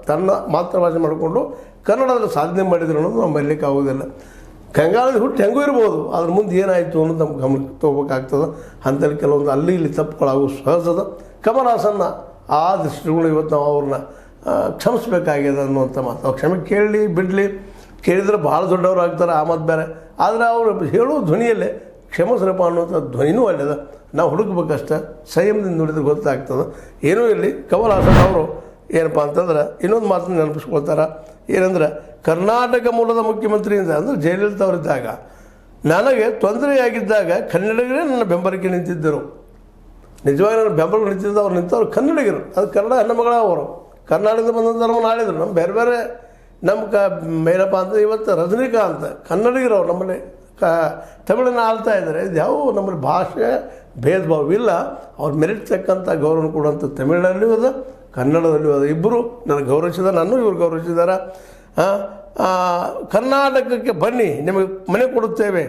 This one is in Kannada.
ತನ್ನ ಮಾತೃಭಾಷೆ ಮಾಡಿಕೊಂಡು ಕನ್ನಡದಲ್ಲಿ ಸಾಧನೆ ಮಾಡಿದ್ರು ಅನ್ನೋದು ನಾವು ಮರೀಲಿಕ್ಕೆ ಆಗೋದಿಲ್ಲ. ಕಂಗಾಳದ ಹುಟ್ಟು ಹೆಂಗೂ ಇರ್ಬೋದು, ಅದ್ರ ಮುಂದೆ ಏನಾಯಿತು ಅನ್ನೋದು ನಮ್ಗೆ ಗಮನಕ್ಕೆ ತೊಗೋಬೇಕಾಗ್ತದೆ. ಅಂಥಲ್ಲಿ ಕೆಲವೊಂದು ಅಲ್ಲಿ ಇಲ್ಲಿ ತಪ್ಪುಗಳಾಗೋ ಸಹಜದ. ಕಮಲ್ ಹಾಸನ್ನ ಆ ದೃಷ್ಟಿಗಳು ಇವತ್ತು ನಾವು ಅವ್ರನ್ನ ಕ್ಷಮಿಸ್ಬೇಕಾಗ್ಯದ ಅನ್ನುವಂಥ ಮಾತು. ಅವ್ರು ಕ್ಷಮೆ ಕೇಳಲಿ ಬಿಡಲಿ, ಕೇಳಿದ್ರೆ ಭಾಳ ದೊಡ್ಡವ್ರು ಆಗ್ತಾರೆ ಆ ಮಾತು ಬೇರೆ. ಆದರೆ ಅವರು ಹೇಳೋ ಧ್ವನಿಯಲ್ಲೇ ಕ್ಷಮಿಸ್ರಪ್ಪ ಅನ್ನುವಂಥ ಧ್ವನಿನೂ ಒಳ್ಳೆಯದ. ನಾವು ಹುಡುಕ್ಬೇಕಷ್ಟೆ, ಸಂಯಮದಿಂದ ನುಡಿದ್ರೆ ಗೊತ್ತಾಗ್ತದೆ. ಏನೂ ಇರಲಿ, ಕಮಲ್ ಹಾಸನ್ ಅವರು ಏನಪ್ಪ ಅಂತಂದ್ರೆ ಇನ್ನೊಂದು ಮಾತನ್ನು ನೆನಪಿಸ್ಕೊಳ್ತಾರೆ. ಏನಂದ್ರೆ ಕರ್ನಾಟಕ ಮೂಲದ ಮುಖ್ಯಮಂತ್ರಿಯಿಂದ ಅಂದರೆ ಜಯಲಲಿತಾ ಅವರಿದ್ದಾಗ ನನಗೆ ತೊಂದರೆಯಾಗಿದ್ದಾಗ ಕನ್ನಡಿಗರೇ ನನ್ನ ಬೆಂಬಲಕ್ಕೆ ನಿಂತಿದ್ದರು. ನಿಜವಾಗಿ ನನ್ನ ಬೆಂಬಲಕ್ಕೆ ನಿಂತಿದ್ದ ಅವ್ರು ನಿಂತವ್ರು ಕನ್ನಡಿಗರು. ಅದು ಕನ್ನಡ ಹೆಣ್ಣುಮಗಳ ಅವರು ಕರ್ನಾಟಕದ ಬಂದಂಥ ನಮ್ಮನ್ನು ಆಳಿದರು. ನಮ್ಮ ಬೇರೆ ಬೇರೆ ನಮ್ಮ ಏನಪ್ಪ ಅಂತ ಇವತ್ತು ರಜನಿಕಾಂತ್ ಕನ್ನಡಿಗರು ಅವ್ರು ನಮ್ಮಲ್ಲಿ ತಮಿಳನ್ನು ಆಳ್ತಾ ಇದ್ದಾರೆ. ಇದು ಯಾವ ನಮ್ಮಲ್ಲಿ ಭಾಷೆ ಭೇದ ಭಾವ ಇಲ್ಲ. ಅವ್ರು ಮೆರಿಟ್ ತಕ್ಕಂಥ ಗೌರವ ಕೊಡುವಂಥ ತಮಿಳಿನಲ್ಲಿಯೂ ಅದ, ಕನ್ನಡದಲ್ಲಿಯೂ ಅದ. ಇಬ್ಬರು ನನಗೆ ಗೌರವಿಸಿದ್ದಾರೆ, ನಾನು ಇವ್ರು ಗೌರವಿಸಿದ್ದಾರೆ. ಕರ್ನಾಟಕಕ್ಕೆ ಬನ್ನಿ, ನಿಮಗೆ ಮನೆ ಕೊಡುತ್ತೇವೆ,